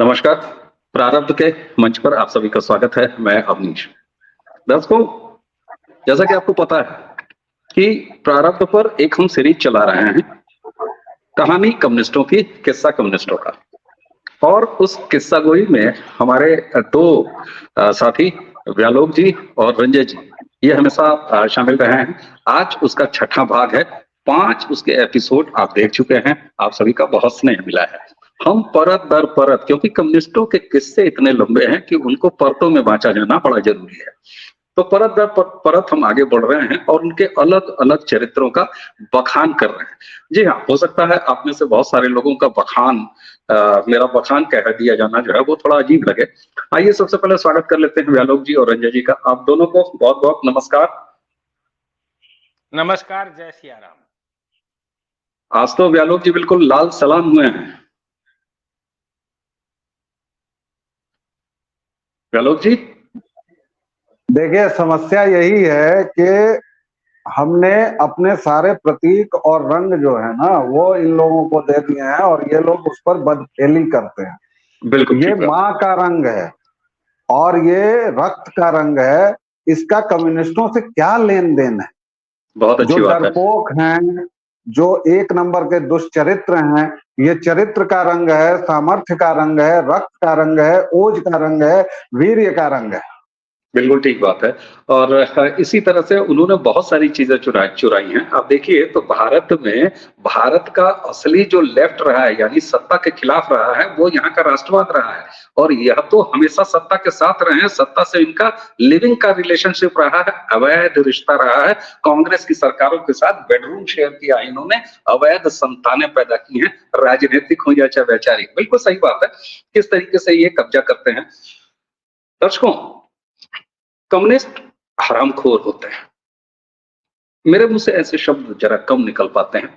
नमस्कार। प्रारब्ध के मंच पर आप सभी का स्वागत है। मैं अवनीश। दर्शकों, जैसा कि आपको पता है कि प्रारब्ध पर एक हम सीरीज चला रहे हैं, कहानी कम्युनिस्टों की, किस्सा कम्युनिस्टों का। और उस किस्सागोई में हमारे दो साथी व्यालोक जी और रंजय जी ये हमेशा शामिल रहे हैं। आज उसका छठा भाग है। 5 उसके एपिसोड आप देख चुके हैं। आप सभी का बहुत स्नेह मिला है। हम परत दर परत, क्योंकि कम्युनिस्टों के किस्से इतने लंबे हैं कि उनको परतों में बांटा जाना बड़ा जरूरी है। तो परत दर परत हम आगे बढ़ रहे हैं और उनके अलग अलग चरित्रों का बखान कर रहे हैं। जी हाँ, हो सकता है आप में से बहुत सारे लोगों का बखान मेरा बखान कह दिया जाना जो है वो थोड़ा अजीब लगे। आइए सबसे पहले स्वागत कर लेते हैं व्यालोक जी और रंजय जी का। आप दोनों को बहुत बहुत नमस्कार। नमस्कार, जय सिया राम। आज तो व्यालोक जी बिल्कुल लाल सलाम हुए हैं। व्यालोक जी, देखिए, समस्या यही है कि हमने अपने सारे प्रतीक और रंग जो है ना वो इन लोगों को दे दिए हैं और ये लोग उस पर बदखेली करते हैं। बिल्कुल ये ठीक बात। माँ का रंग है और ये रक्त का रंग है। इसका कम्युनिस्टों से क्या लेन देन है? बहुत जो अच्छी बात है। डरपोक हैं, जो एक नंबर के दुष्चरित्र हैं, ये चरित्र का रंग है, सामर्थ्य का रंग है, रक्त का रंग है, ओज का रंग है, वीर्य का रंग है। बिल्कुल ठीक बात है। और इसी तरह से उन्होंने बहुत सारी चीजें चुराई हैं। आप देखिए तो भारत में भारत का असली जो लेफ्ट रहा है, यानी सत्ता के खिलाफ रहा है, वो यहाँ का राष्ट्रवाद रहा है। और यह तो हमेशा सत्ता के साथ रहे हैं। सत्ता से इनका लिविंग का रिलेशनशिप रहा है, अवैध रिश्ता रहा है। कांग्रेस की सरकारों के साथ बेडरूम शेयर किया इन्होंने, अवैध संतानें पैदा की हैं, राजनीतिक हो या चाहे वैचारिक। बिल्कुल सही बात है किस तरीके से ये कब्जा करते हैं। दर्शकों, कम्युनिस्ट हरामखोर होते हैं। मेरे मुंह से ऐसे शब्द जरा कम निकल पाते हैं,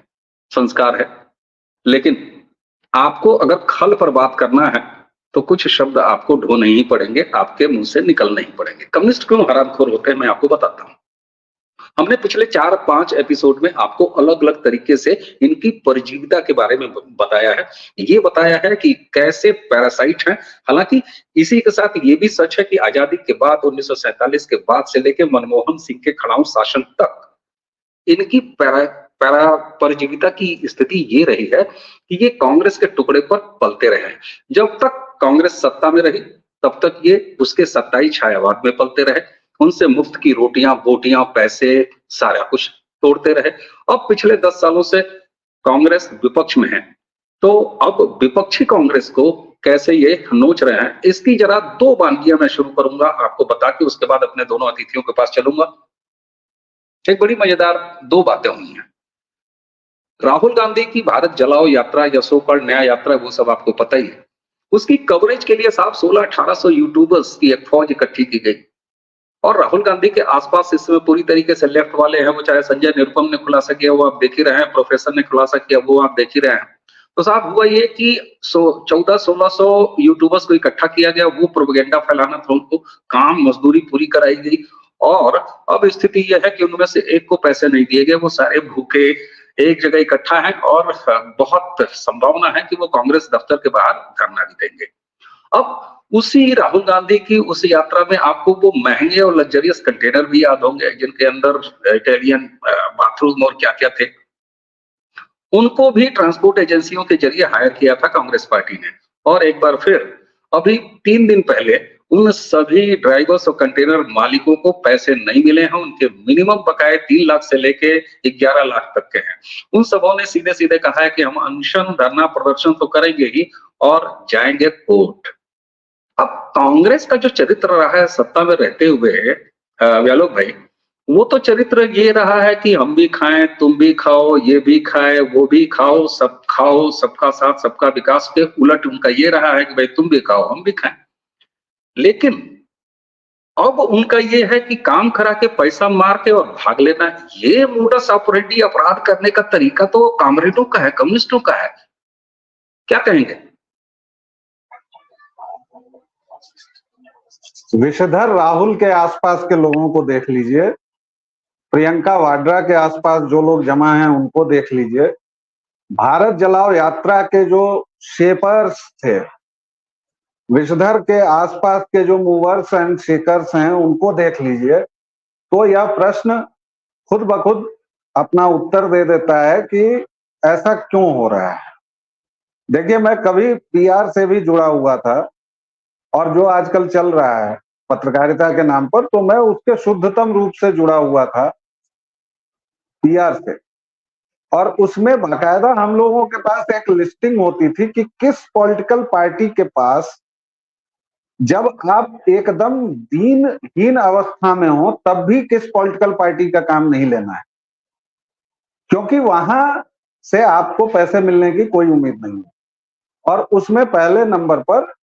संस्कार है। लेकिन आपको अगर खल पर बात करना है तो कुछ शब्द आपको ढोने ही पड़ेंगे, आपके मुंह से निकलने ही पड़ेंगे। कम्युनिस्ट क्यों हरामखोर होते हैं मैं आपको बताता हूं। हमने पिछले 4-5 एपिसोड में आपको अलग अलग तरीके से इनकी परजीविता के बारे में बताया है। ये बताया है कि कैसे पैरासाइट हैं। हालांकि इसी के साथ ये भी सच है कि आजादी के बाद 1947 के बाद से लेकर मनमोहन सिंह के खड़ाऊ शासन तक इनकी पैरा परजीविता की स्थिति ये रही है कि ये कांग्रेस के टुकड़े पर पलते रहे। जब तक कांग्रेस सत्ता में रही तब तक ये उसके सत्ताई छायावाद में पलते रहे। उनसे मुफ्त की रोटियां बोटियां पैसे सारा कुछ तोड़ते रहे। अब पिछले 10 सालों से कांग्रेस विपक्ष में है, तो अब विपक्षी कांग्रेस को कैसे ये नोच रहे हैं, इसकी जरा 2 बानगियां मैं शुरू करूंगा आपको बता के, उसके बाद अपने दोनों अतिथियों के पास चलूंगा। एक बड़ी मजेदार 2 बातें हुई हैं। राहुल गांधी की भारत जलाओ यात्रा या सो कॉल्ड न्याय यात्रा, वो सब आपको पता ही है। उसकी कवरेज के लिए साहब 1600-1800 यूट्यूबर्स की एक फौज इकट्ठी की गई। और राहुल गांधी के आसपास इस समय पूरी तरीके से लेफ्ट वाले हैं। वो चाहे संजय निरुपम ने खुलासा किया वो आप देख ही रहे हैं, प्रोफेसर ने खुलासा किया वो आप देख ही रहे हैं। तो साहब हुआ ये कि 1400-1600 यूट्यूबर्स को इकट्ठा किया गया, वो प्रोपेगेंडा फैलाना था, उनको काम मजदूरी पूरी कराई गई। और अब स्थिति यह है कि उनमें से एक को पैसे नहीं दिए गए, वो सारे भूखे एक जगह इकट्ठा है और बहुत संभावना है कि वो कांग्रेस दफ्तर के बाहर धरना भी देंगे। अब उसी राहुल गांधी की उस यात्रा में आपको वो महंगे और लग्जरियस कंटेनर भी याद होंगे जिनके अंदर इटालियन बाथरूम और क्या क्या थे। उनको भी ट्रांसपोर्ट एजेंसियों के जरिए हायर किया था कांग्रेस पार्टी ने। और एक बार फिर अभी 3 दिन पहले उन सभी ड्राइवर्स और कंटेनर मालिकों को पैसे नहीं मिले हैं। उनके मिनिमम बकाये 3 लाख से लेके 11 लाख तक के हैं। उन सबों ने सीधे सीधे कहा है कि हम अनशन धरना प्रदर्शन तो करेंगे ही और जाएंगे कोर्ट। अब कांग्रेस का जो चरित्र रहा है सत्ता में रहते हुए व्यालोक भाई, वो तो चरित्र ये रहा है कि हम भी खाएं तुम भी खाओ, ये भी खाए वो भी खाओ, सबका साथ सबका विकास के उलट उनका ये रहा है कि भाई तुम भी खाओ हम भी खाएं। लेकिन अब उनका ये है कि काम करा के पैसा मार के और भाग लेना। ये मोडस ऑपरेंडी अपराध करने का तरीका तो कामरेडों का है, कम्युनिस्टों का है। क्या कहेंगे? विषधर राहुल के आसपास के लोगों को देख लीजिए, प्रियंका वाड्रा के आसपास जो लोग जमा हैं उनको देख लीजिए, भारत जलाओ यात्रा के जो शेपर्स थे विषधर के आसपास के जो मूवर्स एंड शेकर्स हैं उनको देख लीजिए, तो यह प्रश्न खुद ब खुद अपना उत्तर दे देता है कि ऐसा क्यों हो रहा है। देखिए, मैं कभी पीआर से भी जुड़ा हुआ था और जो आजकल चल रहा है पत्रकारिता के नाम पर, तो मैं उसके शुद्धतम रूप से जुड़ा हुआ था पीआर से। और उसमें बाकायदा हम लोगों के पास एक लिस्टिंग होती थी कि किस पॉलिटिकल पार्टी के पास जब आप एकदम दीनहीन अवस्था में हो तब भी किस पॉलिटिकल पार्टी का काम नहीं लेना है, क्योंकि वहां से आपको पैसे मिलने की कोई उम्मीद नहीं है। और उसमें पहले नंबर पर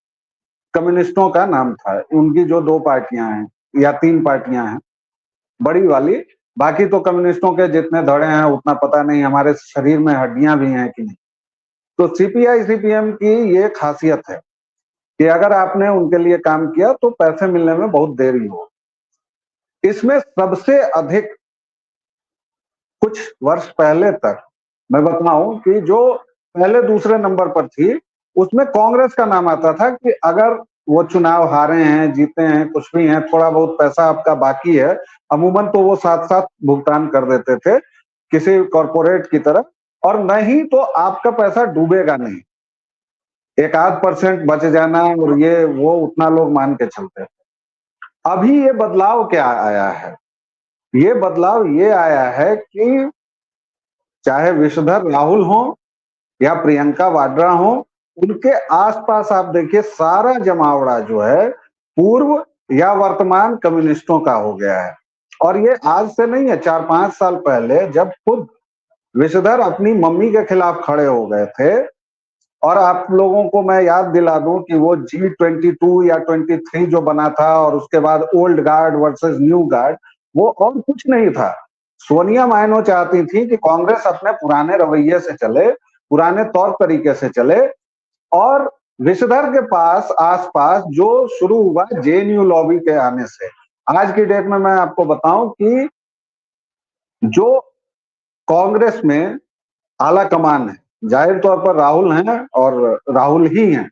कम्युनिस्टों का नाम था। उनकी जो 2 पार्टियां हैं या 3 पार्टियां हैं बड़ी वाली, बाकी तो कम्युनिस्टों के जितने धड़े हैं उतना पता नहीं, हमारे शरीर में हड्डियां भी हैं कि नहीं। तो सीपीआई सीपीएम की ये खासियत है कि अगर आपने उनके लिए काम किया तो पैसे मिलने में बहुत देरी हो। इसमें सबसे अधिक कुछ वर्ष पहले तक मैं बताऊं कि जो पहले दूसरे नंबर पर थी, उसमें कांग्रेस का नाम आता था कि अगर वो चुनाव हारे हैं, जीते हैं, कुछ भी हैं, थोड़ा बहुत पैसा आपका बाकी है, अमूमन तो वो साथ-साथ भुगतान कर देते थे किसी कॉर्पोरेट की तरफ, और नहीं तो आपका पैसा डूबेगा नहीं। 1 आध % बच जाना और ये वो उतना लोग मान के चलते थे। अभी ये बदलाव क्या आया है? ये बदलाव ये आया है कि चाहे विषधर राहुल हो या प्रियंका वाड्रा हो, उनके आसपास आप देखिए सारा जमावड़ा जो है पूर्व या वर्तमान कम्युनिस्टों का हो गया है। और ये आज से नहीं है, 4-5 साल पहले जब खुद विषधर अपनी मम्मी के खिलाफ खड़े हो गए थे, और आप लोगों को मैं याद दिला दूं कि वो G22 या 23 जो बना था और उसके बाद old guard versus new guard, वो और कुछ नहीं था। सोनिया माइनो चाहती थी कि कांग्रेस अपने पुराने रवैये से चले, पुराने तौर तरीके से चले, और विषधर के पास आसपास जो शुरू हुआ जेएनयू लॉबी के आने से, आज की डेट में मैं आपको बताऊं कि जो कांग्रेस में आला कमान है, जाहिर तौर पर राहुल हैं और राहुल ही हैं।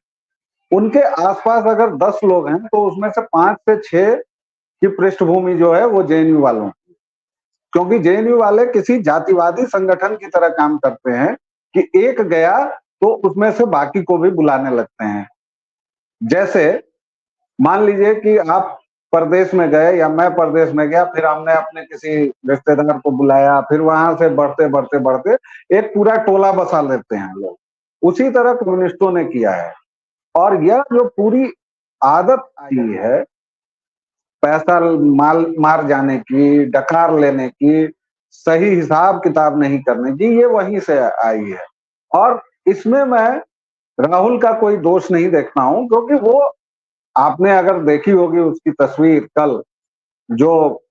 उनके आसपास अगर 10 लोग हैं तो उसमें से 5 से 6 की पृष्ठभूमि जो है वो जेएनयू वालों की। क्योंकि जेएनयू वाले किसी जातिवादी संगठन की तरह काम करते हैं कि एक गया तो उसमें से बाकी को भी बुलाने लगते हैं। जैसे मान लीजिए कि आप परदेश में गए या मैं परदेश में गया, फिर हमने अपने किसी रिश्तेदार को बुलाया, फिर वहां से बढ़ते बढ़ते बढ़ते एक पूरा टोला बसा लेते हैं लोग। उसी तरह कम्युनिस्टों ने किया है। और यह जो पूरी आदत आई है पैसा मार जाने की, डकार लेने की, सही हिसाब किताब नहीं करने की, ये वहीं से आई है। और इसमें मैं राहुल का कोई दोष नहीं देखता हूं, क्योंकि वो, आपने अगर देखी होगी उसकी तस्वीर कल, जो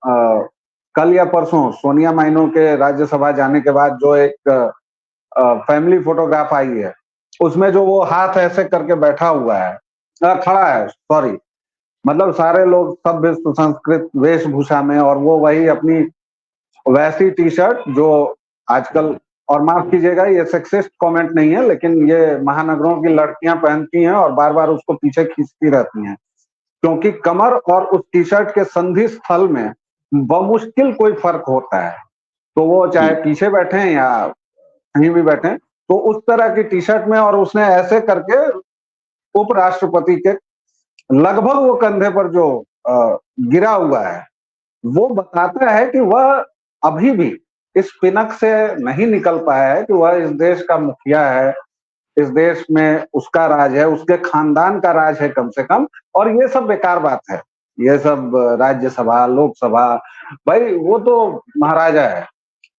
कल या परसों सोनिया माइनो के राज्यसभा जाने के बाद जो एक फैमिली फोटोग्राफ आई है, उसमें जो वो हाथ ऐसे करके बैठा हुआ है, खड़ा है, सॉरी, मतलब सारे लोग सभ्य सुसंस्कृत वेशभूषा में, और वो वही अपनी वैसी टी शर्ट जो आजकल, और माफ कीजिएगा ये सेक्सिस्ट कमेंट नहीं है, लेकिन ये महानगरों की लड़कियां पहनती हैं और बार बार उसको पीछे खींचती रहती हैं, क्योंकि कमर और उस टी शर्ट के संधि स्थल में बमुश्किल कोई फर्क होता है। तो वो चाहे पीछे बैठे या कहीं भी बैठे, तो उस तरह की टी शर्ट में, और उसने ऐसे करके उपराष्ट्रपति के लगभग वो कंधे पर जो गिरा हुआ है, वो बताता है कि वह अभी भी इस पिनक से नहीं निकल पाया है कि वह इस देश का मुखिया है, इस देश में उसका राज है, उसके खानदान का राज है कम से कम। और ये सब बेकार बात है, ये सब राज्यसभा, लोकसभा, भाई वो तो महाराजा है,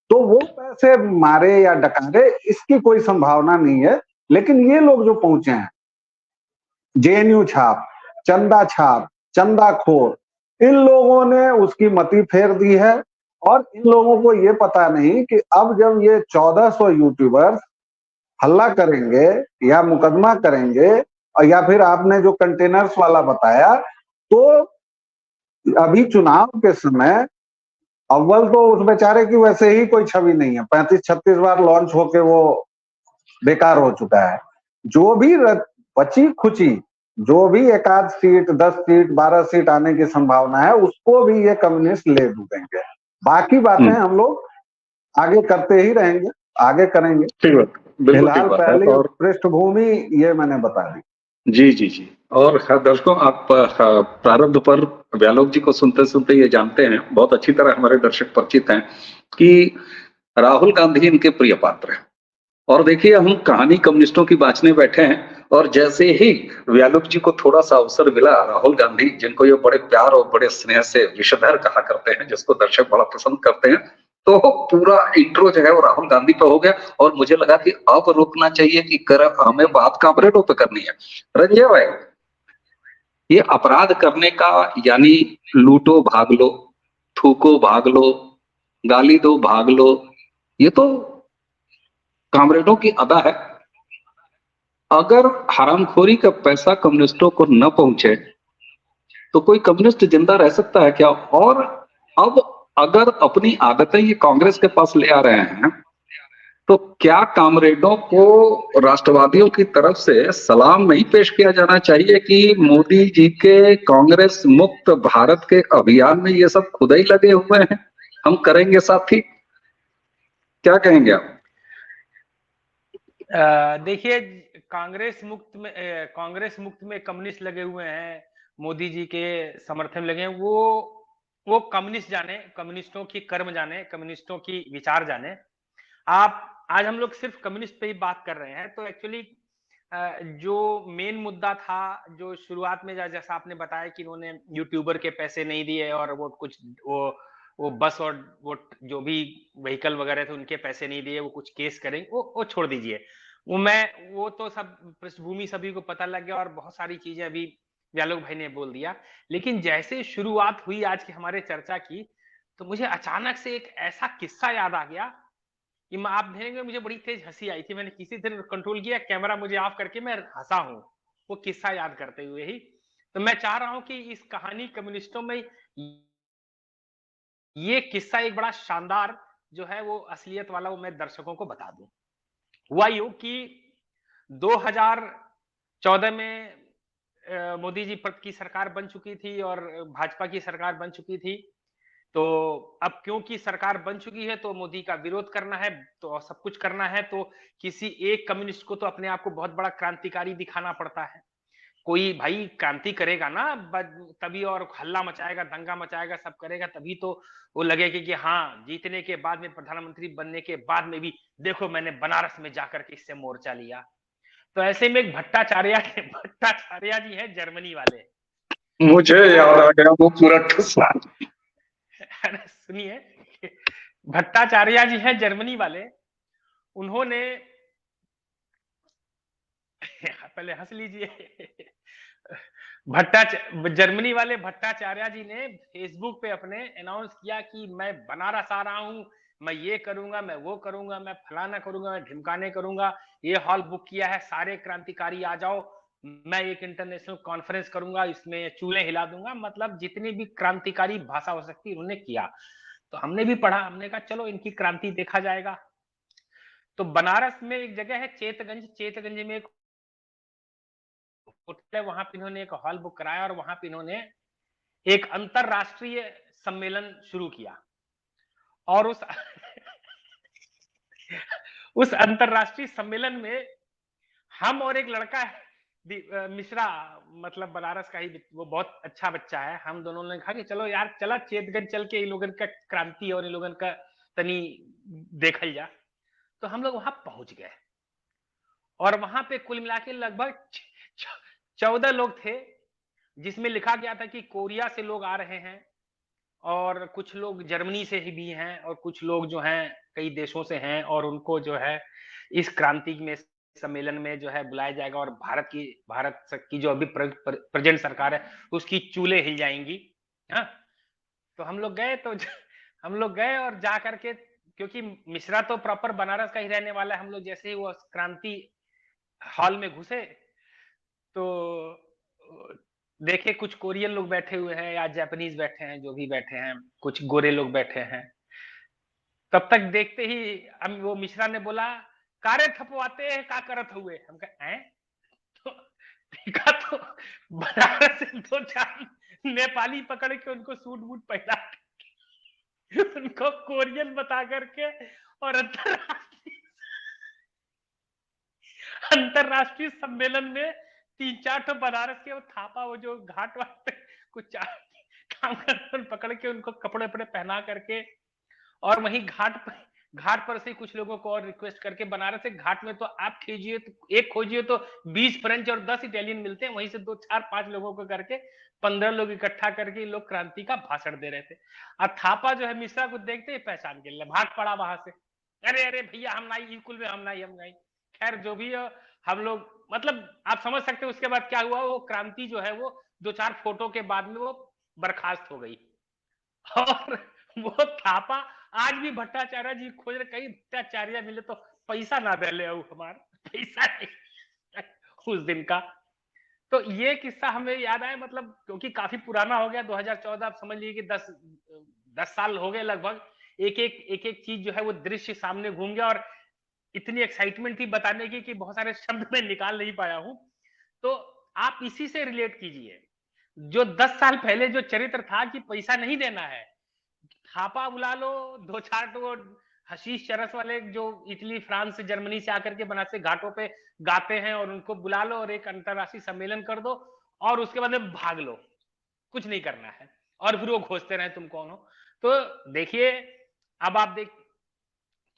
तो वो पैसे मारे या डकारे इसकी कोई संभावना नहीं है। लेकिन ये लोग जो पहुंचे हैं, जेएनयू छाप, चंदा छाप, चंदाखोर, इन लोगों ने उसकी मति फेर दी है। और इन लोगों को ये पता नहीं कि अब जब ये 1400 यूट्यूबर्स हल्ला करेंगे या मुकदमा करेंगे, और या फिर आपने जो कंटेनर्स वाला बताया, तो अभी चुनाव के समय अव्वल तो उस बेचारे की वैसे ही कोई छवि नहीं है, 35-36 बार लॉन्च होके वो बेकार हो चुका है। जो भी बची खुची जो भी एक आध सीट, 10 सीट, 12 सीट आने की संभावना है, उसको भी ये कम्युनिस्ट ले देंगे। बाकी बातें हम लोग आगे करते ही रहेंगे, आगे करेंगे। ठीक बात, बिल्कुल ठीक फिलहाल बात है। पहली और पृष्ठभूमि ये मैंने बता दी। जी जी जी। और दर्शकों, आप प्रारब्ध पर व्यालोक जी को सुनते सुनते ये जानते हैं, बहुत अच्छी तरह हमारे दर्शक परिचित हैं कि राहुल गांधी इनके प्रिय पात्र हैं। और देखिए, हम कहानी कम्युनिस्टों की बांचने बैठे हैं, और जैसे ही व्यालोक जी को थोड़ा सा अवसर मिला, राहुल गांधी, जिनको ये बड़े प्यार और बड़े स्नेह से विषधर कहा करते हैं, जिसको दर्शक बड़ा पसंद करते हैं, तो पूरा इंट्रो जो है वो राहुल गांधी पे हो गया। और मुझे लगा कि अब रुकना चाहिए कि हमें बात कॉमरेडों पे करनी है। रंजय भाई, ये अपराध करने का, यानी लूटो भाग लो, थूको भाग लो, गाली दो भाग लो, ये तो कॉमरेडों की अदा है। अगर हरामखोरी का पैसा कम्युनिस्टों को न पहुंचे तो कोई कम्युनिस्ट जिंदा रह सकता है क्या? और अब अगर अपनी आदतें ये कांग्रेस के पास ले आ रहे हैं, तो क्या कामरेडों को राष्ट्रवादियों की तरफ से सलाम नहीं पेश किया जाना चाहिए कि मोदी जी के कांग्रेस मुक्त भारत के अभियान में ये सब खुद ही लगे हुए हैं, हम करेंगे साथी? क्या कहेंगे आप? देखिए, कांग्रेस मुक्त में कम्युनिस्ट लगे हुए हैं, मोदी जी के समर्थन में लगे हैं। वो कम्युनिस्ट जाने, कम्युनिस्टों की कर्म जाने, कम्युनिस्टों की विचार जाने। आप आज हम लोग सिर्फ कम्युनिस्ट पे ही बात कर रहे हैं, तो एक्चुअली जो मेन मुद्दा था, जो शुरुआत में जैसा आपने बताया कि इन्होंने यूट्यूबर के पैसे नहीं दिए और वो कुछ वो बस और वो जो भी व्हीकल वगैरह थे उनके पैसे नहीं दिए, वो कुछ केस करेंगे, वो छोड़ दीजिए। वो तो सब पृष्ठभूमि सभी को पता लग गया और बहुत सारी चीजें अभी व्यालोक भाई ने बोल दिया। लेकिन जैसे शुरुआत हुई आज की हमारे चर्चा की, तो मुझे अचानक से एक ऐसा किस्सा याद आ गया कि आप देखेंगे, मुझे बड़ी तेज हंसी आई थी। मैंने किसी तरह कंट्रोल किया, कैमरा मुझे ऑफ करके मैं हंसा हूं वो किस्सा याद करते हुए ही। तो मैं चाह रहा हूं कि इस कहानी कम्युनिस्टों में ये किस्सा एक बड़ा शानदार जो है वो असलियत वाला, वो मैं दर्शकों को बता दूं। हुआ यूं कि 2014 में मोदी जी की सरकार बन चुकी थी और भाजपा की सरकार बन चुकी थी। तो अब क्योंकि सरकार बन चुकी है तो मोदी का विरोध करना है, तो सब कुछ करना है, तो किसी एक कम्युनिस्ट को तो अपने आप को बहुत बड़ा क्रांतिकारी दिखाना पड़ता है। कोई भाई क्रांति करेगा ना, तभी, और हल्ला मचाएगा, दंगा मचाएगा, सब करेगा, तभी तो वो लगेगा कि हाँ, जीतने के बाद में, प्रधानमंत्री बनने के बाद में भी देखो मैंने बनारस में जाकर के इससे मोर्चा लिया। तो ऐसे में एक भट्टाचार्य जी है जर्मनी वाले। मुझे याद आ गया वो पूरा किस्सा। सुनिए, भट्टाचार्य जी है जर्मनी वाले। उन्होंने पहले हंस लीजिए। जर्मनी वाले भट्टाचार्य जी ने फेसबुक पे अपने अनाउंस किया कि मैं बनारस आ रहा हूं, मैं ये करूंगा, मैं वो करूंगा, मैं फलाना करूंगा, मैं ढिमकाने करूंगा, ये हॉल बुक किया है, सारे क्रांतिकारी आ जाओ, मैं एक इंटरनेशनल कॉन्फ्रेंस करूंगा, इसमें चूल्हे हिला दूंगा। मतलब जितनी भी क्रांतिकारी भाषा हो सकती उन्होंने किया। तो हमने भी पढ़ा, हमने कहा चलो इनकी क्रांति देखा जाएगा। तो बनारस में एक जगह है चेतगंज में एक होटल है, वहां पे इन्होंने एक हॉल बुक कराया और वहां पे इन्होंने एक अंतरराष्ट्रीय सम्मेलन शुरू किया। और उस अंतरराष्ट्रीय सम्मेलन में हम और एक लड़का है मिश्रा, मतलब बनारस का ही, वो बहुत अच्छा बच्चा है, हम दोनों ने कहा कि चलो यार, चला चेतगंज चल के इन लोगन का क्रांति और इन लोगन का तनी देखल जा। तो हम लोग वहां पहुंच गए और वहां पे कुल मिला के लगभग 14 लोग थे, जिसमें लिखा गया था कि कोरिया से लोग आ रहे हैं और कुछ लोग जर्मनी से ही भी हैं और कुछ लोग जो हैं कई देशों से हैं, और उनको जो है इस क्रांति में, सम्मेलन में जो है बुलाया जाएगा, और भारत की जो अभी प्रेजेंट सरकार है उसकी चूल्हे हिल जाएंगी। हाँ, तो हम लोग गए, तो हम लोग गए और जा करके, क्योंकि मिश्रा तो प्रॉपर बनारस का ही रहने वाला है, हम लोग जैसे ही वो क्रांति हॉल में घुसे तो देखे कुछ कोरियन लोग बैठे हुए हैं या जापानीज बैठे हैं, जो भी बैठे हैं, कुछ गोरे लोग बैठे हैं। तब तक देखते ही हम, वो मिश्रा ने बोला, कारे थपवाते हैं का करत हुए, हम कहे हैं? तो देखा तो बनारस से 2-4 नेपाली पकड़ के उनको सूट बूट पहना के उनको कोरियन बता करके और अंतरराष्ट्रीय सम्मेलन में 3-4 तो बनारस के वो थापा, वो जो घाट वाट पे कुछ काम कर पकड़ के उनको कपड़े वपड़े पहना करके, और वहीं घाट पर से कुछ लोगों को और रिक्वेस्ट करके, बनारस एक घाट में तो आप खींचिए तो एक खोजिए तो 20 फ्रेंच और 10 इटालियन मिलते हैं, वहीं से 2-4-5 लोगों को करके 15 लोग इकट्ठा करके लोग क्रांति का भाषण दे रहे थे। और थापा जो है मिश्रा को देखते ही पहचान के लिए भाग पड़ा वहां से, अरे अरे भैया हम नहीं, स्कूल में हम नहीं। खैर जो भी हम लोग, मतलब आप समझ सकते हैं उसके बाद क्या हुआ। वो क्रांति जो है वो 2-4 फोटो के बाद में वो बर्खास्त हो गई। और वो थापा आज भी भट्टाचार्य जी खोज रहे, कहीं भट्टाचार्य मिले तो पैसा ना दे ले हमारा पैसा नहीं उस दिन का। तो ये किस्सा हमें याद आया, मतलब क्योंकि काफी पुराना हो गया, 2014, आप समझ लीजिए कि 10 साल हो गए लगभग। एक चीज जो है वो दृश्य सामने घूम गया, और इतनी एक्साइटमेंट थी बताने की कि बहुत सारे शब्द में निकाल नहीं पाया हूं। तो आप इसी से रिलेट कीजिए, जो 10 साल पहले जो चरित्र था कि पैसा नहीं देना है, थापा बुला लो, 2-4 तो हशीश चरस वाले जो इटली, फ्रांस से, जर्मनी से आकर के बनारस से घाटों पे गाते हैं, और उनको बुला लो और एक अंतरराष्ट्रीय सम्मेलन कर दो, और उसके बाद में भाग लो, कुछ नहीं करना है, और फिर वो घोषते रहे तुम कौन हो। तो देखिए, अब आप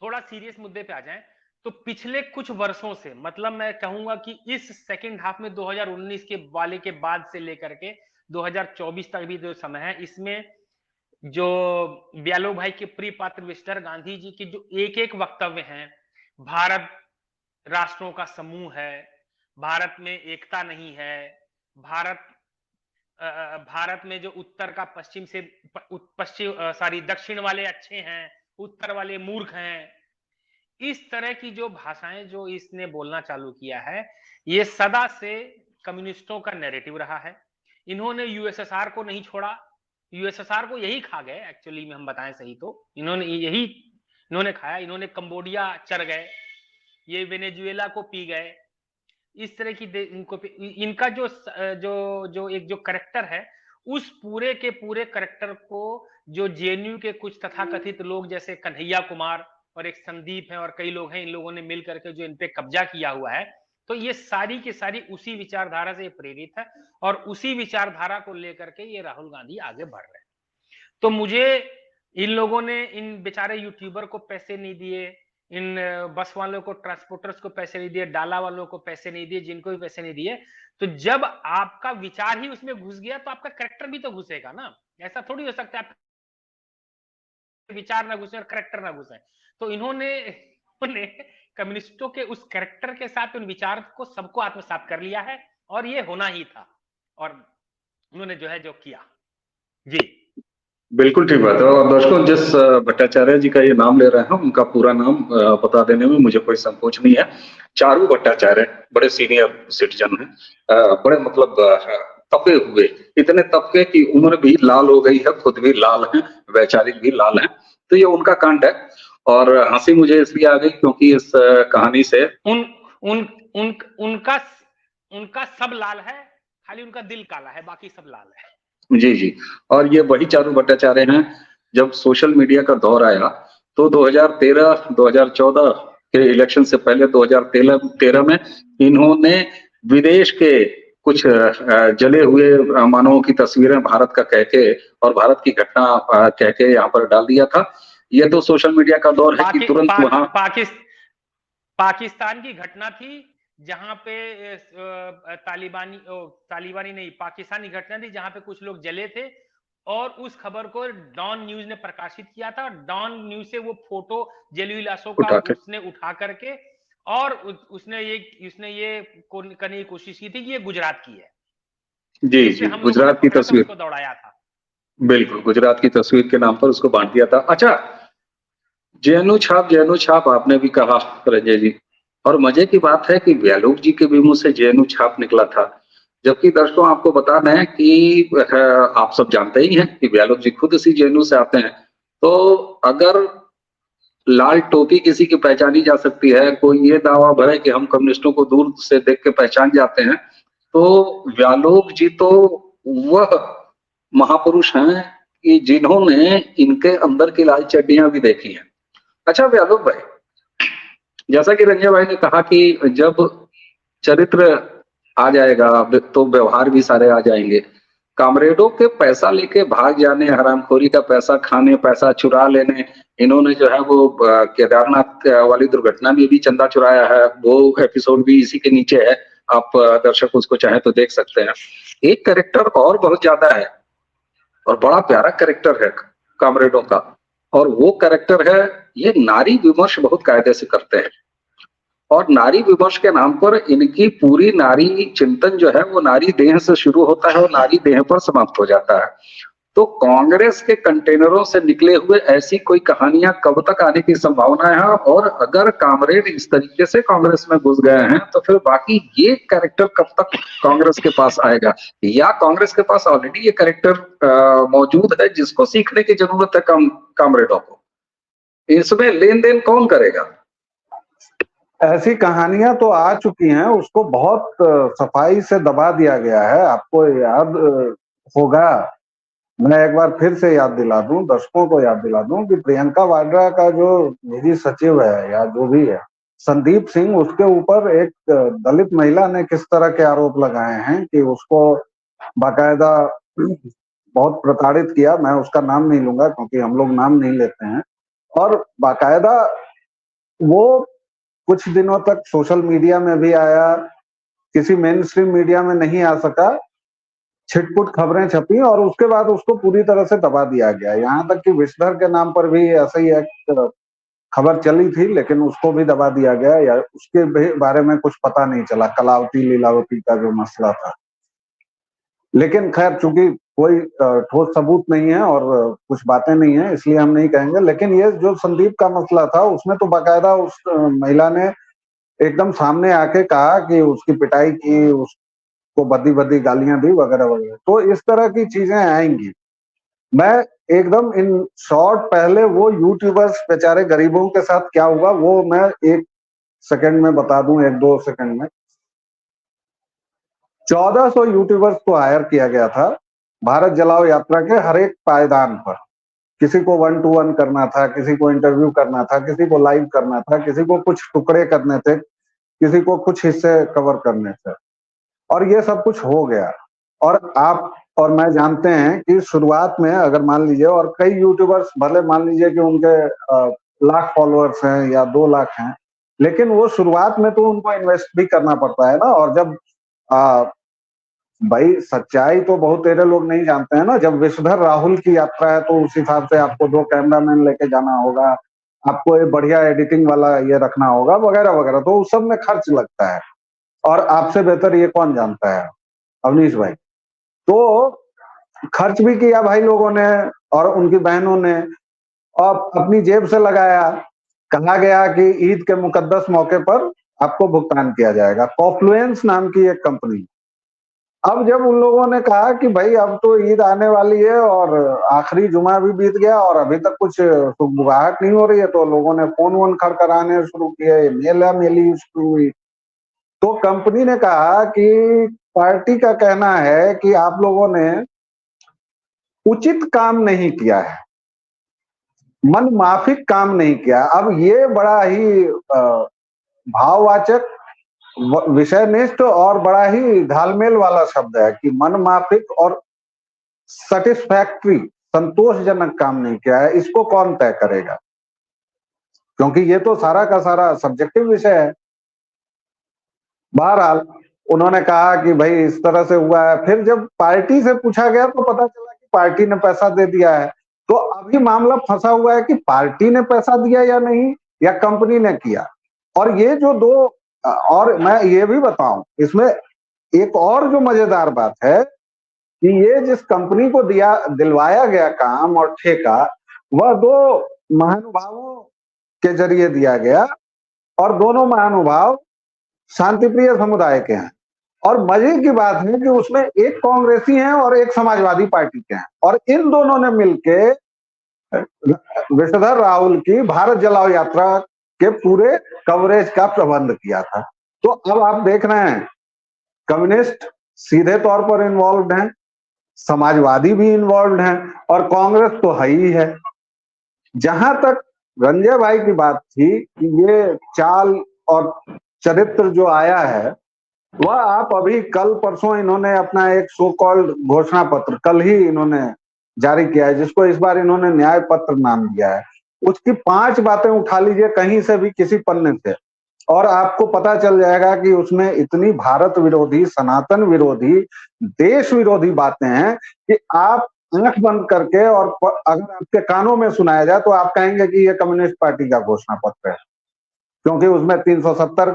थोड़ा सीरियस मुद्दे पे आ जाएं, तो पिछले कुछ वर्षों से, मतलब मैं कहूंगा कि इस सेकंड हाफ में 2019 के वाले के बाद से लेकर के 2024 तक भी जो समय है, इसमें जो ब्यालो भाई के प्रिय पात्र मिस्टर गांधी जी के जो एक वक्तव्य हैं, भारत राष्ट्रों का समूह है, भारत में एकता नहीं है, भारत में जो उत्तर का पश्चिम से दक्षिण वाले अच्छे हैं, उत्तर वाले मूर्ख हैं, इस तरह की जो भाषाएं जो इसने बोलना चालू किया है, ये सदा से कम्युनिस्टों का नैरेटिव रहा है। इन्होंने यूएसएसआर को नहीं छोड़ा, यूएसएसआर को यही खा गए एक्चुअली में, हम बताएं सही तो इन्होंने खाया। इन्होंने कंबोडिया चढ़ गए, ये वेनेजुएला को पी गए, इस तरह की इनका जो करेक्टर है, उस पूरे के पूरे करेक्टर को जो जेएनयू के कुछ तथाकथित लोग जैसे कन्हैया कुमार और एक संदीप है और कई लोग हैं, इन लोगों ने मिल करके जो इन पे कब्जा किया हुआ है, तो ये सारी की सारी उसी विचारधारा से प्रेरित है, और उसी विचारधारा को लेकर के ये राहुल गांधी आगे बढ़ रहे हैं। तो मुझे इन लोगों ने, इन बेचारे यूट्यूबर को पैसे नहीं दिए, इन बस वालों को, ट्रांसपोर्टर्स को पैसे नहीं दिए, डाला वालों को पैसे नहीं दिए, जिनको भी पैसे नहीं दिए, तो जब आपका विचार ही उसमें घुस गया तो आपका करेक्टर भी तो घुसेगा ना। ऐसा थोड़ी हो सकता है विचार ना घुसे और करेक्टर ना घुसे। तो इन्होंने कम्युनिस्टों के उस करेक्टर के साथ उन विचार को सबको आत्मसात कर लिया है, और ये होना ही था, और उन्होंने जो है जो किया। जी बिल्कुल ठीक बात है। और दर्शकों, जिस भट्टाचार्य जी का ये नाम ले रहे हैं, उनका पूरा नाम बता देने में मुझे कोई संकोच नहीं है। चारू भट्टाचार्य, बड़े सीनियर सिटीजन हैं, बड़े मतलब तपे हुए, इतने तपके की उम्र भी लाल हो गई है, खुद भी लाल हैं, वैचारिक भी लाल हैं। तो ये उनका कांड है, और हंसी मुझे इसलिए आ गई क्योंकि इस कहानी से उनका सब लाल है, खाली उनका दिल काला है, बाकी सब लाल है। जी जी। और ये वही चारू भट्टाचार्य हैं, जब सोशल मीडिया का दौर आया तो 2013-2014 के इलेक्शन से पहले 2013 में इन्होंने विदेश के कुछ जले हुए मानवों की तस्वीरें भारत का कह के और भारत की घटना कह के यहाँ पर डाल दिया था। ये तो सोशल मीडिया का दौर है कि तुरंत वहां पाकिस्तान की घटना थी, जहां पे तालिबानी नहीं, पाकिस्तानी घटना थी जहां पे कुछ लोग जले थे, और उस खबर को डॉन न्यूज ने प्रकाशित किया था। डॉन न्यूज से वो फोटो जली हुई लाशों का उसने उठा करके, और उसने ये करने की कोशिश की थी कि ये गुजरात की है। जी जी, गुजरात की तस्वीर को दौड़ाया था। बिल्कुल, गुजरात की तस्वीर के नाम पर उसको बांट दिया था। अच्छा, जेएनयू छाप आपने भी कहा रंजय जी, और मजे की बात है कि ब्यालोक जी के भी मुंह से जेएनयू छाप निकला था। जबकि दर्शकों, आपको बता दें कि आप सब जानते ही हैं कि ब्यालोक जी खुद इसी जेएनयू से आते हैं। तो अगर लाल टोपी किसी की पहचानी जा सकती है, कोई ये दावा भरे कि हम कम्युनिस्टों को दूर से देख के पहचान जाते हैं, तो व्यालोक जी तो वह महापुरुष हैं कि जिन्होंने इनके अंदर की लाल चड्डियां भी देखी हैं। अच्छा व्यालोक भाई, जैसा कि रंजय भाई ने कहा कि जब चरित्र आ जाएगा तो व्यवहार भी सारे आ जाएंगे। कामरेडों के पैसा लेके भाग जाने, हरामखोरी का पैसा खाने, पैसा चुरा लेने, इन्होंने जो है वो केदारनाथ वाली दुर्घटना में भी चंदा चुराया है, वो एपिसोड भी इसी के नीचे है। आप दर्शक उसको चाहे तो देख सकते हैं। एक कैरेक्टर और बहुत ज्यादा है और बड़ा प्यारा कैरेक्टर है कामरेडों का, और वो कैरेक्टर है, ये नारी विमर्श बहुत कायदे से करते हैं और नारी विमर्श के नाम पर इनकी पूरी नारी चिंतन जो है वो नारी देह से शुरू होता है और नारी देह पर समाप्त हो जाता है। तो कांग्रेस के कंटेनरों से निकले हुए ऐसी कोई कहानियां कब तक आने की संभावना है, और अगर कामरेड इस तरीके से कांग्रेस में घुस गए हैं तो फिर बाकी ये कैरेक्टर कब तक कांग्रेस के पास आएगा, या कांग्रेस के पास ऑलरेडी ये कैरेक्टर मौजूद है जिसको सीखने की जरूरत है कामरेडों को। इसमें लेन देन कौन करेगा? ऐसी कहानियां तो आ चुकी हैं, उसको बहुत सफाई से दबा दिया गया है। आपको याद होगा, मैं एक बार फिर से याद दिला दूं, दर्शकों को याद दिला दूं कि प्रियंका वाड्रा का जो निजी सचिव है या जो भी है संदीप सिंह, उसके ऊपर एक दलित महिला ने किस तरह के आरोप लगाए हैं कि उसको बाकायदा बहुत प्रताड़ित किया। मैं उसका नाम नहीं लूंगा क्योंकि हम लोग नाम नहीं लेते हैं। और बाकायदा वो कुछ दिनों तक सोशल मीडिया में भी आया, किसी मेन स्ट्रीम मीडिया में नहीं आ सका, छिटपुट खबरें छपी और उसके बाद उसको पूरी तरह से दबा दिया गया। यहाँ तक कि विषधर के नाम पर भी ऐसे ही एक खबर चली थी, लेकिन उसको भी दबा दिया गया, या उसके बारे में कुछ पता नहीं चला, कलावती लीलावती का जो मसला था। लेकिन खैर चूंकि कोई ठोस सबूत नहीं है और कुछ बातें नहीं है, इसलिए हम नहीं कहेंगे। लेकिन ये जो संदीप का मसला था, उसमें तो बाकायदा उस महिला ने एकदम सामने आके कहा कि उसकी पिटाई की, उसको बदी बदी गालियां दी वगैरह वगैरह। तो इस तरह की चीजें आएंगी। मैं एकदम इन शॉर्ट पहले वो यूट्यूबर्स बेचारे गरीबों के साथ क्या हुआ वो मैं 1 सेकंड में बता दूं, 1-2 सेकंड में। 1400 यूट्यूबर्स को हायर किया गया था भारत जलाओ यात्रा के हर एक पायदान पर। किसी को 1 to 1 करना था, किसी को इंटरव्यू करना था, किसी को लाइव करना था, किसी को कुछ टुकड़े करने थे, किसी को कुछ हिस्से कवर करने थे, और ये सब कुछ हो गया। और आप और मैं जानते हैं कि शुरुआत में अगर मान लीजिए, और कई यूट्यूबर्स भले मान लीजिए कि उनके लाख फॉलोअर्स हैं या 2 लाख हैं, लेकिन वो शुरुआत में तो उनको इन्वेस्ट भी करना पड़ता है ना। और जब भाई सच्चाई तो बहुत तेरे लोग नहीं जानते हैं ना, जब विषधर राहुल की यात्रा है तो उस हिसाब से आपको 2 कैमरामैन लेके जाना होगा, आपको एक बढ़िया एडिटिंग वाला ये रखना होगा वगैरह वगैरह, तो उस सब में खर्च लगता है। और आपसे बेहतर ये कौन जानता है अवनीश भाई। तो खर्च भी किया भाई लोगों ने और उनकी बहनों ने, और अपनी जेब से लगाया। कहा गया कि ईद के मुकद्दस मौके पर आपको भुगतान किया जाएगा, कॉफ्लुएंस नाम की एक कंपनी। अब जब उन लोगों ने कहा कि भाई अब तो ईद आने वाली है और आखिरी जुमा भी बीत गया और अभी तक कुछ सुगबुगाहट नहीं हो रही है, तो लोगों ने फोन वोन खड़खड़ाने शुरू किए, मेला मेली शुरू हुई। तो कंपनी ने कहा कि पार्टी का कहना है कि आप लोगों ने उचित काम नहीं किया है, मनमाफिक काम नहीं किया। अब ये बड़ा ही भाववाचक, विषयनिष्ठ और बड़ा ही घालमेल वाला शब्द है कि मनमाफिक और सैटिस्फैक्टरी, संतोषजनक काम नहीं किया है। इसको कौन तय करेगा, क्योंकि ये तो सारा का सारा सब्जेक्टिव विषय है। बहरहाल उन्होंने कहा कि भाई इस तरह से हुआ है। फिर जब पार्टी से पूछा गया तो पता चला कि पार्टी ने पैसा दे दिया है। तो अभी मामला फंसा हुआ है कि पार्टी ने पैसा दिया या नहीं, या कंपनी ने किया। और ये जो दो, और मैं ये भी बताऊं इसमें एक और जो मजेदार बात है कि ये जिस कंपनी को दिलवाया गया काम और ठेका, वह 2 महानुभावों के जरिए दिया गया, और दोनों महानुभाव शांतिप्रिय समुदाय के हैं। और मजे की बात है कि उसमें एक कांग्रेसी हैं और एक समाजवादी पार्टी के हैं, और इन दोनों ने मिलके विषधर राहुल की भारत जलाओ यात्रा के पूरे कवरेज का प्रबंध किया था। तो अब आप देख रहे हैं कम्युनिस्ट सीधे तौर पर इन्वॉल्व हैं, समाजवादी भी इन्वॉल्व हैं और कांग्रेस तो है ही है। जहां तक रंजय भाई की बात थी कि ये चाल और चरित्र जो आया है, वह आप अभी कल परसों इन्होंने अपना एक सो कॉल्ड घोषणा पत्र कल ही इन्होंने जारी किया है, जिसको इस बार इन्होंने न्याय पत्र नाम दिया है। उसकी 5 बातें उठा लीजिए कहीं से भी, किसी पन्ने से, और आपको पता चल जाएगा कि उसमें इतनी भारत विरोधी, सनातन विरोधी, देश विरोधी बातें हैं कि आप आंख बंद करके और अगर आपके कानों में सुनाया जाए तो आप कहेंगे कि ये कम्युनिस्ट पार्टी का घोषणा पत्र है, क्योंकि उसमें 370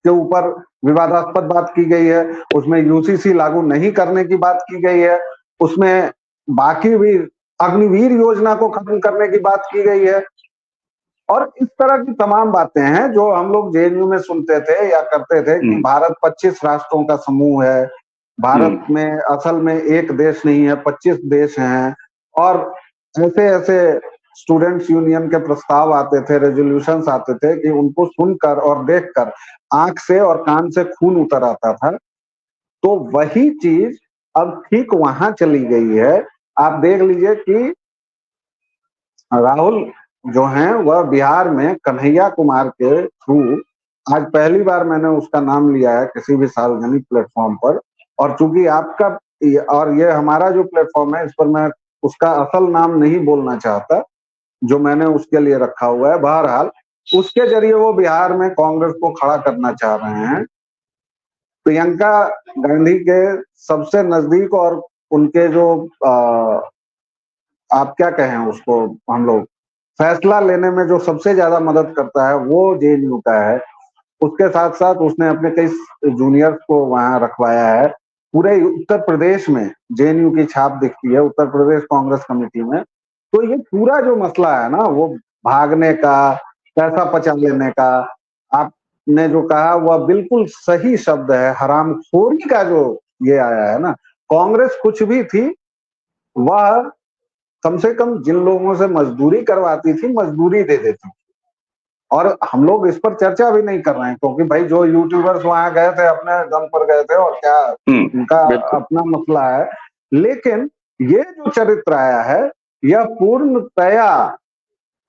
के ऊपर विवादास्पद बात की गई है, उसमें यूसीसी लागू नहीं करने की बात की गई है, उसमें बाकी भी अग्निवीर योजना को खत्म करने की बात की गई है, और इस तरह की तमाम बातें हैं जो हम लोग जेएनयू में सुनते थे या करते थे कि भारत 25 राष्ट्रों का समूह है, भारत में असल में एक देश नहीं है, 25 देश हैं, और ऐसे ऐसे स्टूडेंट्स यूनियन के प्रस्ताव आते थे, रेजोल्यूशंस आते थे कि उनको सुनकर और देखकर आंख से और कान से खून उतर आता था। तो वही चीज अब ठीक वहां चली गई है। आप देख लीजिए कि राहुल जो हैं वह बिहार में कन्हैया कुमार के थ्रू, आज पहली बार मैंने उसका नाम लिया है किसी भी सार्वजनिक प्लेटफॉर्म पर, और चूंकि आपका और ये हमारा जो प्लेटफॉर्म है इस पर मैं उसका असल नाम नहीं बोलना चाहता जो मैंने उसके लिए रखा हुआ है। बहरहाल उसके जरिए वो बिहार में कांग्रेस को खड़ा करना चाह रहे हैं। प्रियंका गांधी के सबसे नजदीक और उनके जो आप क्या कहें उसको, हम लोग फैसला लेने में जो सबसे ज्यादा मदद करता है वो जेएनयू का है। उसके साथ साथ उसने अपने कई जूनियर्स को वहां रखवाया है। पूरे उत्तर प्रदेश में जेएनयू की छाप दिखती है, उत्तर प्रदेश कांग्रेस कमेटी में। तो ये पूरा जो मसला है ना, वो भागने का, पैसा पचा लेने का, आपने जो कहा वह बिल्कुल सही शब्द है, हरामखोरी का जो ये आया है ना। कांग्रेस कुछ भी थी, वह कम से कम जिन लोगों से मजदूरी करवाती थी मजदूरी दे देती थी। और हम लोग इस पर चर्चा भी नहीं कर रहे हैं क्योंकि भाई जो यूट्यूबर्स वहां गए थे अपने दम पर गए थे, और क्या उनका अपना मसला है। लेकिन ये जो चरित्र आया है यह पूर्णतया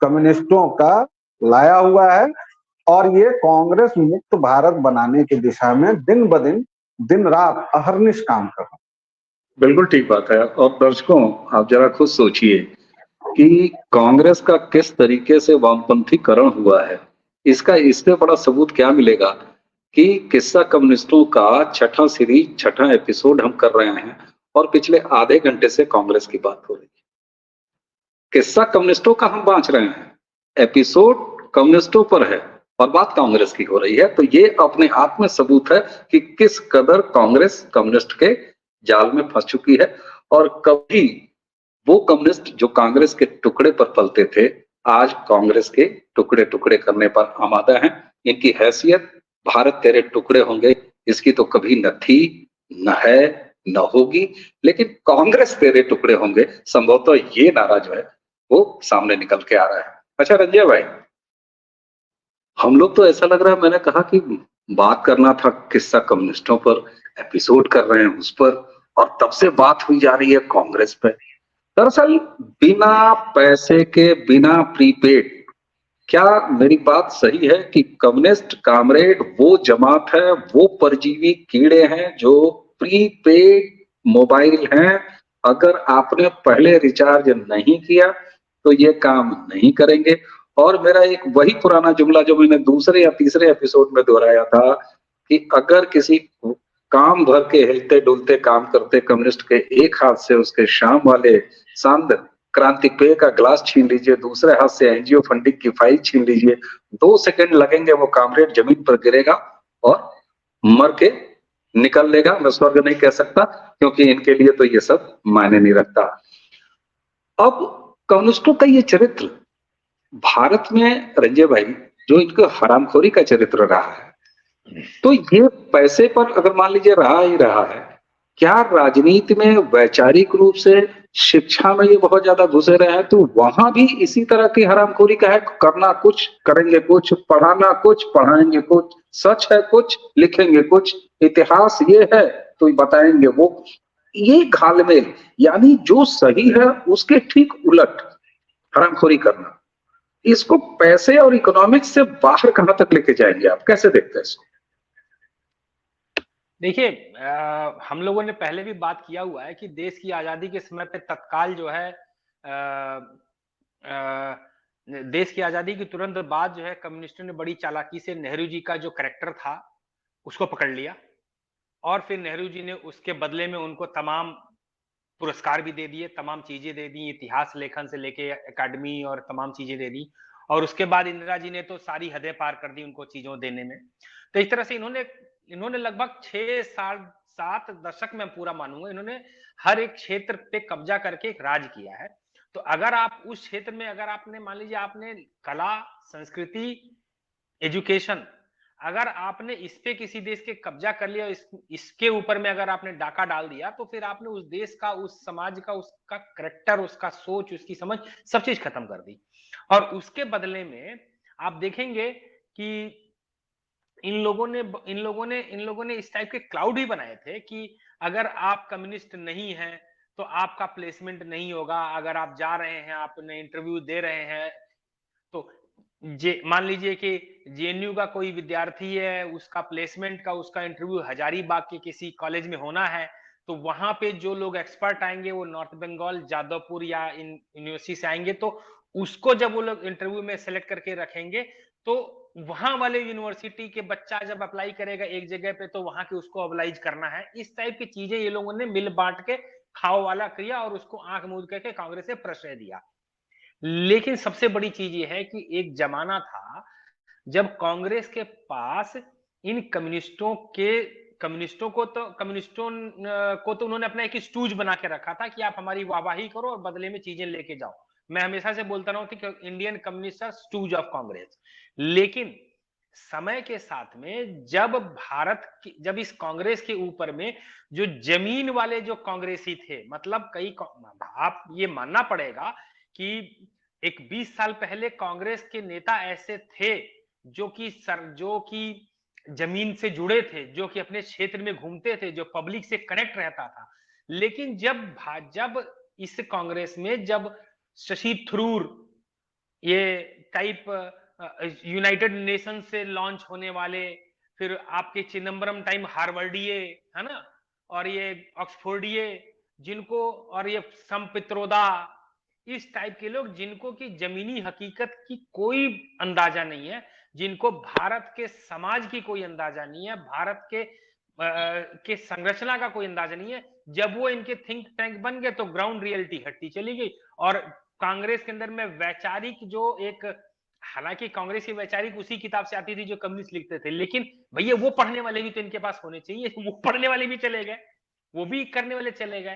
कम्युनिस्टों का लाया हुआ है, और ये कांग्रेस मुक्त भारत बनाने की दिशा में दिन ब दिन रात अहर्निश काम कर रहा है। बिल्कुल ठीक बात है। और दर्शकों, आप जरा खुद सोचिए कि कांग्रेस का किस तरीके से वामपंथीकरण हुआ है। इसका इससे बड़ा सबूत क्या मिलेगा कि किस्सा कम्युनिस्टों का छठा सीरीज, छठा एपिसोड हम कर रहे हैं और पिछले आधे घंटे से कांग्रेस की बात हो रही है। किस्सा कम्युनिस्टों का हम बांच रहे हैं, एपिसोड कम्युनिस्टों पर है और बात कांग्रेस की हो रही है। तो ये अपने आप में सबूत है कि किस कदर कांग्रेस कम्युनिस्ट के जाल में फंस चुकी है। और कभी वो कम्युनिस्ट जो कांग्रेस के टुकड़े पर पलते थे, आज कांग्रेस के टुकड़े टुकड़े करने पर आमादा हैं। इनकी हैसियत भारत तेरे टुकड़े होंगे इसकी तो कभी न थी, न है, न होगी, लेकिन कांग्रेस तेरे टुकड़े होंगे संभवतः ये नारा जो है वो सामने निकल के आ रहा है। अच्छा रंजय भाई, हम लोग तो ऐसा लग रहा है, मैंने कहा कि बात करना था किस्सा कम्युनिस्टों पर, एपिसोड कर रहे हैं उस पर, और तब से बात हुई जा रही है कांग्रेस पे। दरअसल बिना पैसे के, बिना प्रीपेड, क्या मेरी बात सही है कि कम्युनिस्ट कामरेड वो जमात है, वो परजीवी कीड़े हैं जो प्रीपेड मोबाइल हैं, अगर आपने पहले रिचार्ज नहीं किया तो ये काम नहीं करेंगे। और मेरा एक वही पुराना जुमला जो मैंने दूसरे या तीसरे एपिसोड में दोहराया था कि अगर किसी काम भर के हिलते डुलते काम करते कम्युनिस्ट के एक हाथ से उसके शाम वाले सांद क्रांति पेय का ग्लास छीन लीजिए, दूसरे हाथ से एनजीओ फंडिंग की फाइल छीन लीजिए, 2 सेकंड लगेंगे, वो कामरेड जमीन पर गिरेगा और मर के निकल लेगा। मैं स्वर्ग नहीं कह सकता क्योंकि इनके लिए तो ये सब मायने नहीं रखता। अब कम्युनिस्टों का ये चरित्र भारत में रंजय भाई, जो इनको हरामखोरी का चरित्र रहा है, तो ये पैसे पर अगर मान लीजिए रहा ही रहा है, क्या राजनीति में वैचारिक रूप से, शिक्षा में ये बहुत ज्यादा घुसे रहे हैं, तो वहां भी इसी तरह की हरामखोरी का है, करना कुछ, करेंगे कुछ, पढ़ाना कुछ, पढ़ाएंगे कुछ, सच है कुछ, लिखेंगे कुछ। इतिहास ये है तो बताएंगे वो। ये घालमेल, यानी जो सही है उसके ठीक उलट हरामखोरी करना, इसको पैसे और इकोनॉमिक्स से बाहर कहां तक लेके जाएंगे आप, कैसे देखते हैं इसको? देखिए, हम लोगों ने पहले भी बात किया हुआ है कि देश की आजादी के समय पे तत्काल जो है देश की आजादी के तुरंत बाद जो है कम्युनिस्टों ने बड़ी चालाकी से नेहरू जी का जो कैरेक्टर था उसको पकड़ लिया, और फिर नेहरू जी ने उसके बदले में उनको तमाम पुरस्कार भी दे दिए, तमाम चीजें दे दी, इतिहास लेखन से लेके एकेडमी और तमाम चीजें दे दी। और उसके बाद इंदिरा जी ने तो सारी हदें पार कर दी उनको चीजों देने में। तो इस तरह से इन्होंने लगभग 6 साल 7 दशक में पूरा मानूंगा, इन्होंने हर एक क्षेत्र पे कब्जा करके एक राज किया है। तो अगर आप उस क्षेत्र में, अगर आपने मान लीजिए आपने कला, संस्कृति, एजुकेशन, अगर आपने इस पे किसी देश के कब्जा कर लिया, इसके ऊपर में अगर आपने डाका डाल दिया, तो फिर आपने उस देश का, उस समाज का, उसका करेक्टर, उसका सोच, उसकी समझ, सब चीज खत्म कर दी। और उसके बदले में आप देखेंगे कि इन लोगों ने इस टाइप के क्लाउड भी बनाए थे कि अगर आप कम्युनिस्ट नहीं हैं तो आपका प्लेसमेंट नहीं होगा। अगर आप जा रहे हैं, आपने इंटरव्यू दे रहे हैं, तो मान लीजिए कि जेएनयू का कोई विद्यार्थी है, उसका प्लेसमेंट का, उसका इंटरव्यू हजारीबाग के किसी कॉलेज में होना है, तो वहां पे जो लोग एक्सपर्ट आएंगे वो नॉर्थ बंगाल, जादवपुर या इन यूनिवर्सिटी से आएंगे, तो उसको जब वो लोग इंटरव्यू में सेलेक्ट करके रखेंगे, तो वहां वाले यूनिवर्सिटी के बच्चा जब अप्लाई करेगा एक जगह पे, तो वहां के उसको अप्लाइज करना है। इस टाइप की चीजें ये लोगों ने मिल बांट के खाओ वाला किया और उसको आंख मूंद करके कांग्रेस से प्रश्रय दिया। लेकिन सबसे बड़ी चीज ये है कि एक जमाना था जब कांग्रेस के पास इन कम्युनिस्टों को तो उन्होंने अपना एक स्टूज बना के रखा था कि आप हमारी वाहवाही करो और बदले में चीजें लेके जाओ। मैं हमेशा से बोलता रहा हूं कि Indian communist are stooge of Congress. लेकिन समय के साथ में जब इस कांग्रेस के ऊपर में जो जमीन वाले जो कांग्रेसी थे, मतलब आप ये मानना पड़ेगा कि एक 20 साल पहले कांग्रेस के नेता ऐसे थे जो कि जमीन से जुड़े थे, जो कि अपने क्षेत्र में घूमते थे, जो पब्लिक से कनेक्ट रहता था। लेकिन जब इस कांग्रेस में जब शशि थरूर, ये टाइप यूनाइटेड नेशन से लॉन्च होने वाले, फिर आपके चिदम्बरम टाइम हार्वर्डिये, है ना, और ये ऑक्सफोर्डिये, जिनको, और ये संपित्रोदा, इस टाइप के लोग जिनको की जमीनी हकीकत की कोई अंदाजा नहीं है, जिनको भारत के समाज की कोई अंदाजा नहीं है, भारत के संरचना का कोई अंदाजा नहीं है, जब वो इनके थिंक टैंक बन गए तो ग्राउंड रियलिटी हटती चली गई। और कांग्रेस के अंदर में वैचारिक जो एक, हालांकि कांग्रेस की वैचारिक उसी किताब से आती थी जो कम्युनिस्ट लिखते थे, लेकिन भैया वो पढ़ने वाले भी तो इनके पास होने चाहिए। वो पढ़ने वाले भी चले गए, वो भी करने वाले चले गए,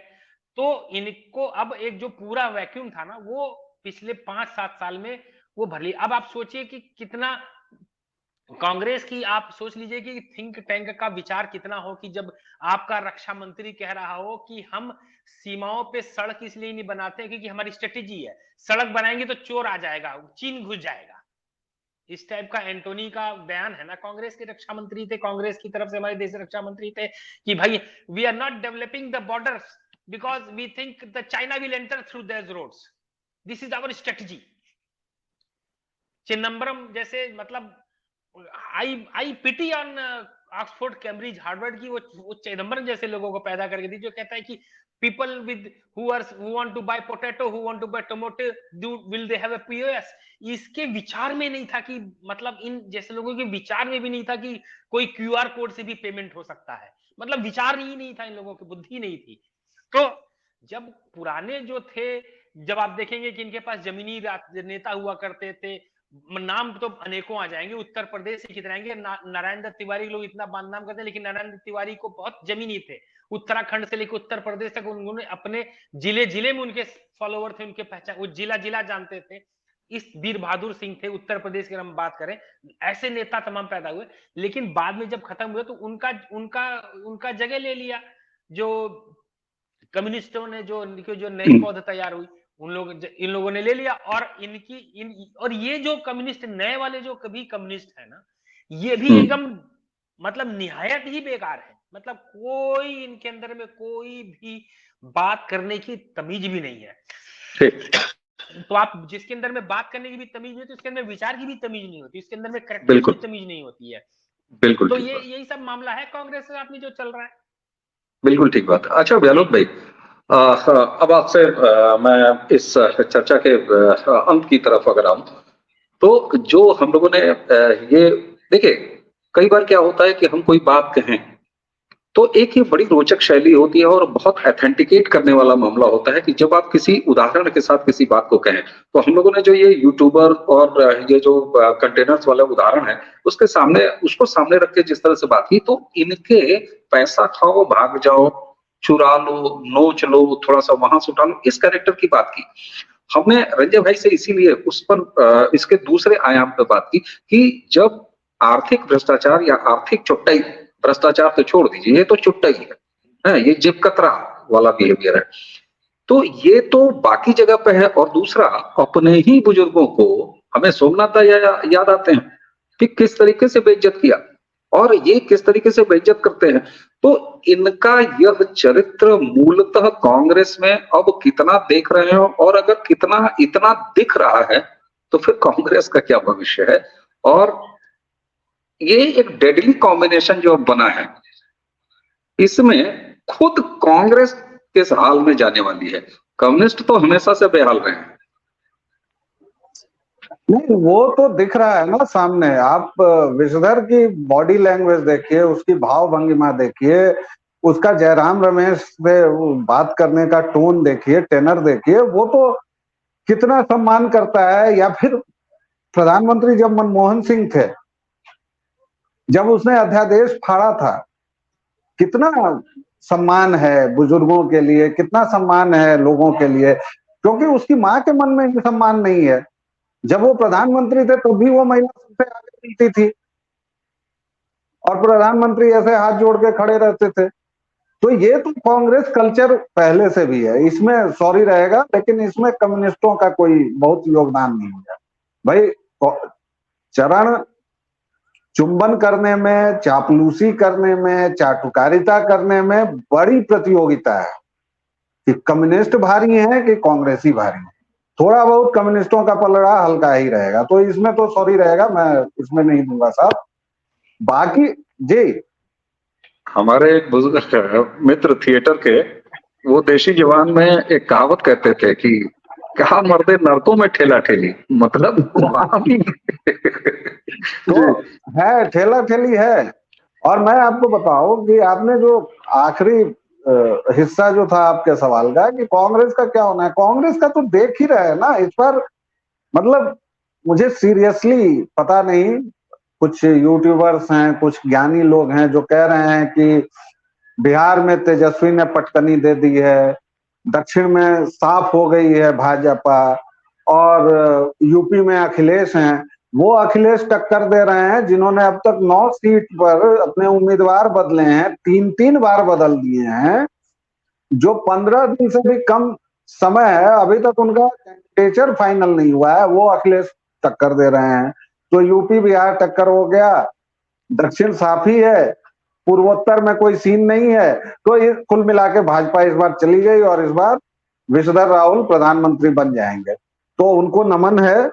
तो इनको अब एक जो पूरा वैक्यूम था ना, वो पिछले 5-7 साल में वो भर लिया। अब आप सोचिए कि कितना कांग्रेस की, आप सोच लीजिए कि थिंक टैंक का विचार कितना हो कि जब आपका रक्षा मंत्री कह रहा हो कि हम सीमाओं पे सड़क इसलिए नहीं बनाते क्योंकि हमारी स्ट्रेटेजी है, सड़क बनाएंगे तो चोर आ जाएगा, चीन घुस जाएगा। इस टाइप का एंटोनी का बयान है ना, कांग्रेस के रक्षा मंत्री थे, कांग्रेस की तरफ से हमारे देश रक्षा मंत्री थे कि भाई we are not developing the borders because we think the China will enter through their roads, this is our strategy. Chidambaram जैसे, मतलब I pity on Oxford, Cambridge, Harvard की वो चिदम्बरम जैसे लोगों को पैदा करके दी, जो कहता है कि people who want to buy potato, who want to buy tomato, will they have a POS? इसके विचार में नहीं था कि, मतलब इन जैसे लोगों के विचार में भी नहीं था कि कोई क्यूआर कोड से भी पेमेंट हो सकता है, मतलब विचार ही नहीं था, इन लोगों की बुद्धि नहीं थी। तो जब पुराने जो थे, जब आप देखेंगे कि इनके पास जमीनी नेता हुआ करते थे, नाम तो अनेकों आ जाएंगे, उत्तर प्रदेश से कितने आएंगे, नारायण दत्त तिवारी लोग इतना बदनाम करते हैं, लेकिन नारायण दत्त तिवारी को बहुत जमीनी थे, उत्तराखंड से लेकर उत्तर प्रदेश तक उन्होंने अपने जिले जिले में उनके फॉलोवर थे, उनके पहचान, वो जिला जिला जानते थे। इस वीर बहादुर सिंह थे उत्तर प्रदेश की हम बात करें, ऐसे नेता तमाम पैदा हुए, लेकिन बाद में जब खत्म हुए तो उनका जगह ले लिया जो कम्युनिस्टों ने, जो नई पौध तैयार हुई, इन लोगों ने ले लिया। और और ये जो कम्युनिस्ट नए वाले जो कभी कम्युनिस्ट है ना, ये भी एकदम मतलब निहायत ही बेकार है। मतलब कोई इनके अंदर में कोई भी बात करने की तमीज भी नहीं है। ठीक, तो आप जिसके अंदर में बात करने की भी तमीज नहीं होती, उसके अंदर विचार की भी तमीज नहीं होती, इसके अंदर में करेक्टर की भी बिल्कुल, तमीज नहीं होती है। बिल्कुल तो ठीक ये बात, यही सब मामला है कांग्रेस के साथ में जो चल रहा है। बिल्कुल ठीक बात। अच्छा जी। व्यालोक भाई, अब आपसे मैं इस चर्चा के अंत की तरफ अगर आऊं, तो जो हम लोगों ने ये देखिए, कई बार क्या होता है कि हम कोई बात कहें तो एक ये बड़ी रोचक शैली होती है और बहुत ऑथेंटिकेट करने वाला मामला होता है कि जब आप किसी उदाहरण के साथ किसी बात को कहें। तो हम लोगों ने जो ये यूट्यूबर और ये जो कंटेनर्स वाला उदाहरण है, उसके सामने उसको सामने रख के जिस तरह से बात की, तो इनके पैसा खाओ भाग जाओ, चुरा लो, नोच लो, थोड़ा सा वहां से उठा लो, इस कैरेक्टर की बात की। हमने रंजय भाई से इसीलिए उस पर इसके दूसरे आयाम पे बात की कि जब आर्थिक भ्रष्टाचार या आर्थिक चुटाई, भ्रष्टाचार तो छोड़ दीजिए, ये तो चुटाई है, ये जेब कतरा वाला बिहेवियर है। तो ये तो बाकी जगह पे है। और दूसरा, अपने ही बुजुर्गों को हमें सोमनाथ याद आते हैं कि किस तरीके से बेइज्जत किया, और ये किस तरीके से बेइज्जत करते हैं। तो इनका यह चरित्र मूलतः कांग्रेस में अब कितना देख रहे हो, और अगर कितना इतना दिख रहा है, तो फिर कांग्रेस का क्या भविष्य है। और ये एक डेडली कॉम्बिनेशन जो अब बना है, इसमें खुद कांग्रेस किस हाल में जाने वाली है। कम्युनिस्ट तो हमेशा से बेहाल रहे हैं। नहीं, वो तो दिख रहा है ना सामने। आप विषधर की बॉडी लैंग्वेज देखिए, उसकी भाव भंगिमा देखिए, उसका जयराम रमेश से बात करने का टोन देखिए, टेनर देखिए, वो तो कितना सम्मान करता है। या फिर प्रधानमंत्री जब मनमोहन सिंह थे, जब उसने अध्यादेश फाड़ा था, कितना सम्मान है बुजुर्गों के लिए, कितना सम्मान है लोगों के लिए, क्योंकि उसकी माँ के मन में ये सम्मान नहीं है। जब वो प्रधानमंत्री थे तो भी वो महिला सबसे आगे मिलती थी और प्रधानमंत्री ऐसे हाथ जोड़ के खड़े रहते थे। तो ये तो कांग्रेस कल्चर पहले से भी है, इसमें सॉरी रहेगा, लेकिन इसमें कम्युनिस्टों का कोई बहुत योगदान नहीं है भाई। चरण चुंबन करने में, चापलूसी करने में, चाटुकारिता करने में बड़ी प्रतियोगिता है कि कम्युनिस्ट भारी हैं कि कांग्रेसी भारी हैं। थोड़ा बहुत कम्युनिस्टों का पलड़ा हल्का ही रहेगा, तो इसमें तो सॉरी रहेगा, मैं इसमें नहीं दूंगा साहब। बाकी जी, हमारे एक बुजुर्ग मित्र थिएटर के, वो देशी जवान में एक कहावत कहते थे कि क्या मर्दे नरकों में ठेला ठेली, मतलब वहां भी तो जी, है, ठेला ठेली है। और मैं आपको बताऊं कि आपने जो आखिरी हिस्सा जो था आपके सवाल का कि कांग्रेस का क्या होना है, कांग्रेस का तो देख ही रहे हैं ना इस पर। मतलब मुझे सीरियसली पता नहीं, कुछ यूट्यूबर्स हैं, कुछ ज्ञानी लोग हैं जो कह रहे हैं कि बिहार में तेजस्वी ने पटकनी दे दी है, दक्षिण में साफ हो गई है भाजपा, और यूपी में अखिलेश हैं। वो अखिलेश टक्कर दे रहे हैं जिन्होंने अब तक 9 सीट पर अपने उम्मीदवार बदले हैं, 3-3 बार बदल दिए हैं। जो 15 दिन से भी कम समय है, अभी तक उनका कैंडिडेचर फाइनल नहीं हुआ है, वो अखिलेश टक्कर दे रहे हैं। तो यूपी बिहार टक्कर हो गया, दक्षिण साफ ही है, पूर्वोत्तर में कोई सीन नहीं है। तो ये कुल मिला के भाजपा इस बार चली गई और इस बार विशधर राहुल प्रधानमंत्री बन जाएंगे, तो उनको नमन है।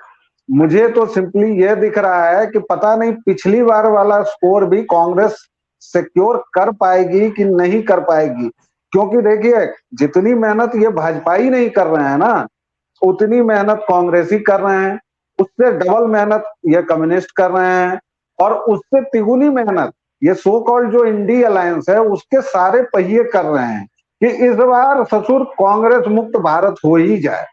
मुझे तो सिंपली ये दिख रहा है कि पता नहीं पिछली बार वाला स्कोर भी कांग्रेस सिक्योर कर पाएगी कि नहीं कर पाएगी, क्योंकि देखिए जितनी मेहनत ये भाजपा ही नहीं कर रहे हैं ना, उतनी मेहनत कांग्रेसी कर रहे हैं, उससे डबल मेहनत ये कम्युनिस्ट कर रहे हैं, और उससे तिगुनी मेहनत ये सो कॉल्ड जो इंडी अलायंस है उसके सारे पहिए कर रहे हैं कि इस बार ससुर कांग्रेस मुक्त भारत हो ही जाए।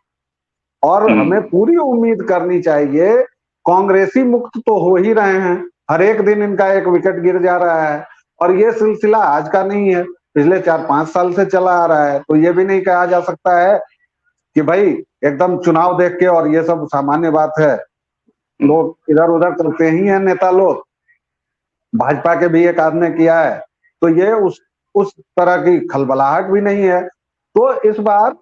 और हमें पूरी उम्मीद करनी चाहिए, कांग्रेसी मुक्त तो हो ही रहे हैं, हर एक दिन इनका एक विकेट गिर जा रहा है। और ये सिलसिला आज का नहीं है, पिछले 4-5 साल से चला आ रहा है। तो ये भी नहीं कहा जा सकता है कि भाई एकदम चुनाव देख के, और ये सब सामान्य बात है, लोग इधर उधर करते ही हैं नेता लोग, भाजपा के भी एक आध ने किया है, तो ये उस तरह की खलबलाहट भी नहीं है। तो इस बार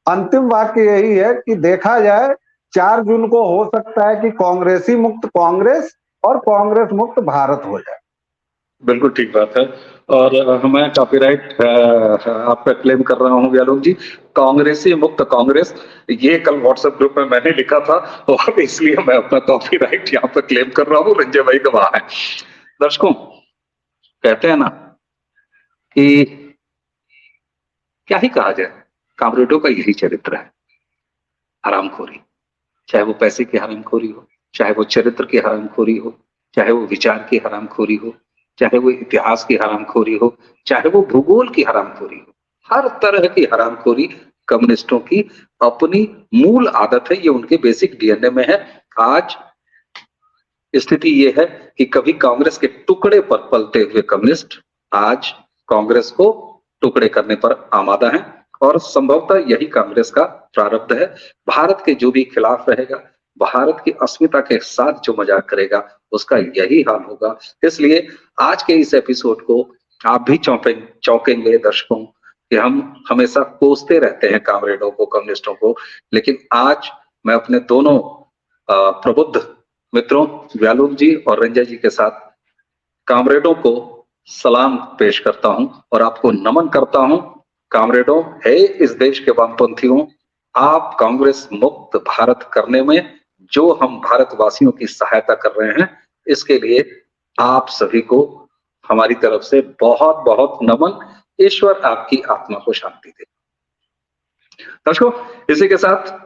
अंतिम वाक्य यही है कि देखा जाए, 4 जून को हो सकता है कि कांग्रेसी मुक्त कांग्रेस और कांग्रेस मुक्त भारत हो जाए। बिल्कुल ठीक बात है। और मैं कॉपीराइट आप पे क्लेम कर रहा हूँ व्यालोक जी। कांग्रेसी मुक्त कांग्रेस, ये कल व्हाट्सएप ग्रुप में मैंने लिखा था और इसलिए मैं अपना कॉपीराइट यहाँ पे क्लेम कर रहा हूँ। रंजय भाई गवाह है। दर्शकों, कहते हैं ना कि क्या ही कहा जाए, कामरेडों का यही चरित्र है, हरामखोरी। चाहे वो पैसे की हरामखोरी हो, चाहे वो चरित्र की हरामखोरी हो, चाहे वो विचार की हरामखोरी हो, चाहे वो इतिहास की हरामखोरी हो, चाहे वो भूगोल की हरामखोरी हो, हर तरह की हरामखोरी कम्युनिस्टों की अपनी मूल आदत है। ये उनके बेसिक डीएनए में है। आज स्थिति ये है कि कभी कांग्रेस के टुकड़े पर पलते हुए कम्युनिस्ट आज कांग्रेस को टुकड़े करने पर आमादा हैं और संभवतः यही कांग्रेस का प्रारब्ध है। भारत के जो भी खिलाफ रहेगा, भारत की अस्मिता के साथ जो मजाक करेगा, उसका यही हाल होगा। इसलिए आज के इस एपिसोड को आप भी चौंकेंगे दर्शकों कि हम हमेशा कोसते रहते हैं कामरेडों को, कम्युनिस्टों को, लेकिन आज मैं अपने दोनों प्रबुद्ध मित्रों व्यालोक जी और रंजय जी के साथ कामरेडों को सलाम पेश करता हूं और आपको नमन करता हूं। कामरेडों, है इस देश के वामपंथियों, आप कांग्रेस मुक्त भारत करने में जो हम भारतवासियों की सहायता कर रहे हैं, इसके लिए आप सभी को हमारी तरफ से बहुत बहुत नमन। ईश्वर आपकी आत्मा को शांति दे। दर्शकों, इसी के साथ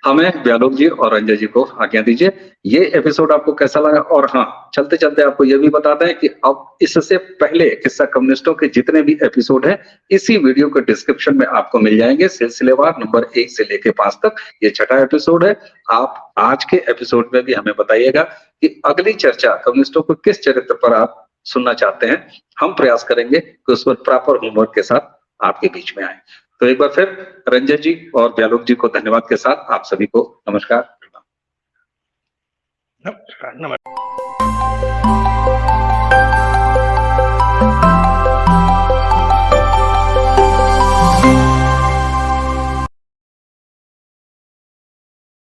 हमें व्यालोक जी और रंजय जी को आज्ञा दीजिए। ये एपिसोड आपको कैसा लगा? और हाँ, चलते चलते आपको ये भी बता दें कि अब इससे पहले किस्सा कम्युनिस्टों के जितने भी एपिसोड हैं, इसी वीडियो के डिस्क्रिप्शन में आपको मिल जाएंगे, सिलसिलेवार नंबर 1 से लेके 5 तक। ये छठा एपिसोड है। आप आज के एपिसोड में भी हमें बताइएगा कि अगली चर्चा कम्युनिस्टों को किस चरित्र पर आप सुनना चाहते हैं। हम प्रयास करेंगे कि उस पर प्रॉपर होमवर्क के साथ आपके बीच में आए। तो एक बार फिर रंजय जी और व्यालोक जी को धन्यवाद के साथ आप सभी को नमस्कार। नमस्कार।